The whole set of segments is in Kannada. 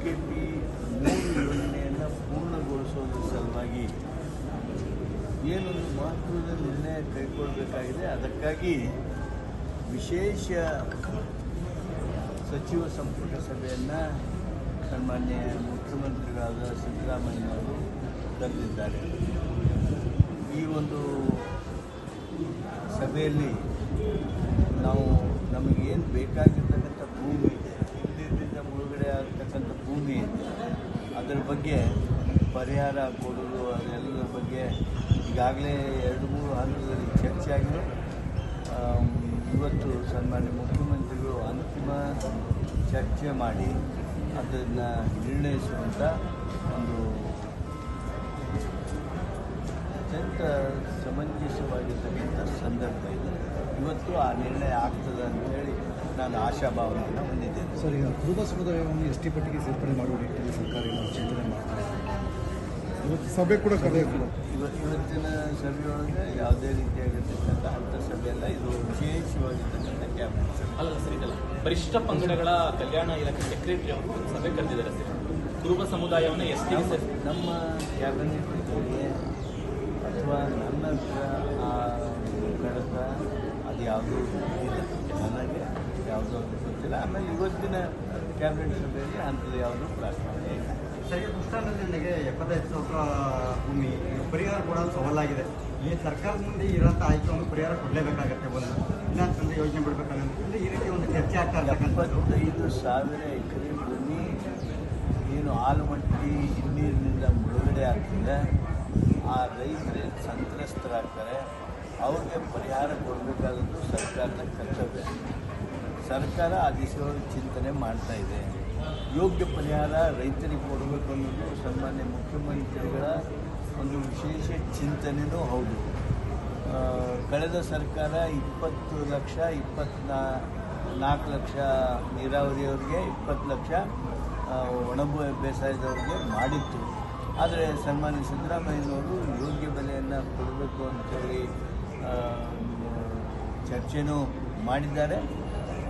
BJP 3 ಯೋಜನೆಯನ್ನು ಪೂರ್ಣಗೊಳಿಸೋದ್ರ ಸಲುವಾಗಿ ಏನೊಂದು ಮಹತ್ವದ ನಿರ್ಣಯ ಕೈಗೊಳ್ಳಬೇಕಾಗಿದೆ. ಅದಕ್ಕಾಗಿ ವಿಶೇಷ ಸಚಿವ ಸಂಪುಟ ಸಭೆಯನ್ನು ಸನ್ಮಾನ್ಯ ಮುಖ್ಯಮಂತ್ರಿಗಳಾದ ಸಿದ್ದರಾಮಯ್ಯನವರು ಕರೆದಿದ್ದಾರೆ. ಈ ಒಂದು ಸಭೆಯಲ್ಲಿ ನಾವು ನಮಗೇನು ಬೇಕಾಗಿರ್ತಕ್ಕಂಥ ಭೂಮಿ ಇದೆ, ಹಿಂದಿನಿಂದ ಮುಳುಗಡೆ ಆಗ್ತಕ್ಕಂಥ ಭೂಮಿ ಇದೆ, ಅದರ ಬಗ್ಗೆ ಪರಿಹಾರ ಕೊಡೋದು, ಅದೆಲ್ಲದರ ಬಗ್ಗೆ ಈಗಾಗಲೇ 2-3 ಹಂತದಲ್ಲಿ ಚರ್ಚೆ ಆಗಿದೆ. ಇವತ್ತು ಸನ್ಮಾನ್ಯ ಮುಖ್ಯಮಂತ್ರಿಗಳು ಅಂತಿಮ ಚರ್ಚೆ ಮಾಡಿ ಅದನ್ನು ನಿರ್ಣಯಿಸುವಂಥ ಒಂದು ಅತ್ಯಂತ ಸಮಂಜಸವಾಗಿರ್ತಕ್ಕಂಥ ಸಂದರ್ಭ ಇದೆ. ಇವತ್ತು ಆ ನಿರ್ಣಯ ಆಗ್ತದೆ ಅಂತೇಳಿ ನಾನು ಆಶಾಭಾವನೆಯನ್ನು ಹೊಂದಿದ್ದೇನೆ. ಸರ್, ಈಗ ಕುರುಬ ಸಮುದಾಯವನ್ನು ST ಪಟ್ಟಿಗೆ ಸೇರ್ಪಡೆ ಮಾಡುವ ನಿಟ್ಟಿನಲ್ಲಿ ಸರ್ಕಾರ ಚಿಂತನೆ ಮಾಡ್ತಾರೆ. ಇವತ್ತು ಸಭೆ ಕೂಡ ಇವತ್ತಿನ ಸಭೆಯೊಳಗೆ ಯಾವುದೇ ರೀತಿಯಾಗಿರ್ತಕ್ಕಂಥ ಅಂಥ ಸಭೆಯಲ್ಲ, ಇದು ವಿಶೇಷವಾಗಿರ್ತಕ್ಕಂಥ ಕ್ಯಾಬಿನೆಟ್ ಸಭೆ ಅಲ್ಲ ಸರ್. ಇದಲ್ಲ ಪರಿಶಿಷ್ಟ ಪಂಗಡಗಳ ಕಲ್ಯಾಣ ಇಲಾಖೆ ಸೆಕ್ರೆಟರಿ ಅವರು ಸಭೆ ಕರೆದಿದ್ದಾರೆ ಸರ್. ಕುರುಬ ಸಮುದಾಯವನ್ನು ST ನಮ್ಮ ಕ್ಯಾಬಿನೆಟ್ ಅಥವಾ ನನ್ನ ಆ ಕಡತ ಅದು ಯಾವುದೂ ಇಲ್ಲ, ನನಗೆ ಯಾವುದೋ ಗೊತ್ತಿಲ್ಲ. ಆಮೇಲೆ ಇವತ್ತಿನ ಕ್ಯಾಬಿನೆಟ್ ಸಭೆಯಲ್ಲಿ ಅಂಥದ್ದು ಯಾವುದೂ ಪ್ರಾರ್ಥನೆ ಇಲ್ಲ. ಸರಿ, ಕೃಷ್ಣಾನದಿಗೆ 75,000 ಭೂಮಿ ಪರಿಹಾರ ಕೂಡ ಸವಾಲಾಗಿದೆ. ಈ ಸರ್ಕಾರದ ಮುಂದೆ ಇರೋಂಥ ಆಯ್ಕೆಯನ್ನು ಪರಿಹಾರ ಕೊಡಲೇಬೇಕಾಗತ್ತೆ. ಒಂದು ಇಲ್ಲ ಅಂತಂದ್ರೆ ಯೋಜನೆ ಬಿಡಬೇಕಾಗುತ್ತೆ. ಈ ರೀತಿ ಒಂದು ಚರ್ಚೆ ಆಗ್ತಾ ಇರ್ತಕ್ಕಂಥದ್ದು. 75,000 ಎಕರೆ ಭೂಮಿ ಏನು ಆಲಮಟ್ಟಿ ಹಿನ್ನೀರಿನಿಂದ ಮುಳುಗಡೆ ಆಗ್ತದೆ, ಆ ರೈತರು ಸಂತ್ರಸ್ತರಾಗ್ತಾರೆ, ಅವ್ರಿಗೆ ಪರಿಹಾರ ಕೊಡಬೇಕಾದದ್ದು ಸರ್ಕಾರದ ಕರ್ತವ್ಯ. ಸರ್ಕಾರ ಆ ದಿಶೆಯೊಳಗೆ ಚಿಂತನೆ ಮಾಡ್ತಾ ಇದೆ. ಯೋಗ್ಯ ಪರಿಹಾರ ರೈತರಿಗೆ ಕೊಡಬೇಕು ಅನ್ನೋದು ಸನ್ಮಾನ್ಯ ಮುಖ್ಯಮಂತ್ರಿಗಳ ಒಂದು ವಿಶೇಷ ಚಿಂತನೆಯೂ ಹೌದು. ಕಳೆದ ಸರ್ಕಾರ 20 ಲಕ್ಷ 24 ಲಕ್ಷ ನೀರಾವರಿಯವರಿಗೆ, 20 ಲಕ್ಷ ಒಣ ಬೇಸಾಯದವ್ರಿಗೆ ಮಾಡಿತ್ತು. ಆದರೆ ಸನ್ಮಾನ್ಯ ಸಿದ್ದರಾಮಯ್ಯನವರು ಯೋಗ್ಯ ಬೆಲೆಯನ್ನು ಕೊಡಬೇಕು ಅಂತೇಳಿ ಚರ್ಚೆನೂ ಮಾಡಿದ್ದಾರೆ.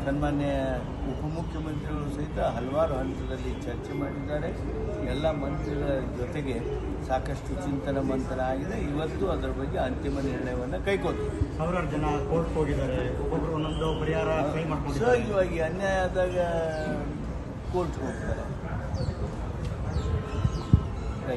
ಸನ್ಮಾನ್ಯ ಉಪಮುಖ್ಯಮಂತ್ರಿಗಳು ಸಹಿತ ಹಲವಾರು ಹಂತದಲ್ಲಿ ಚರ್ಚೆ ಮಾಡಿದ್ದಾರೆ. ಎಲ್ಲ ಮಂತ್ರಿಗಳ ಜೊತೆಗೆ ಸಾಕಷ್ಟು ಚಿಂತನ ಮಂಥನ ಆಗಿದೆ. ಇವತ್ತು ಅದರ ಬಗ್ಗೆ ಅಂತಿಮ ನಿರ್ಣಯವನ್ನು ಕೈಗೊಳ್ತೀವಿ. ಸಾವಿರಾರು ಜನ ಕೋರ್ಟ್ಗೆ ಹೋಗಿದ್ದಾರೆ, ಒಬ್ಬೊಬ್ಬರು ಒಂದೊಂದು ಪರಿಹಾರ ಕ್ಲೈಮ್ ಮಾಡ್ಕೊಂಡು ಸಹಜವಾಗಿ ಅನ್ಯಾಯ ಆದಾಗ ಕೋರ್ಟ್ಗೆ ಹೋಗ್ತಾರೆ.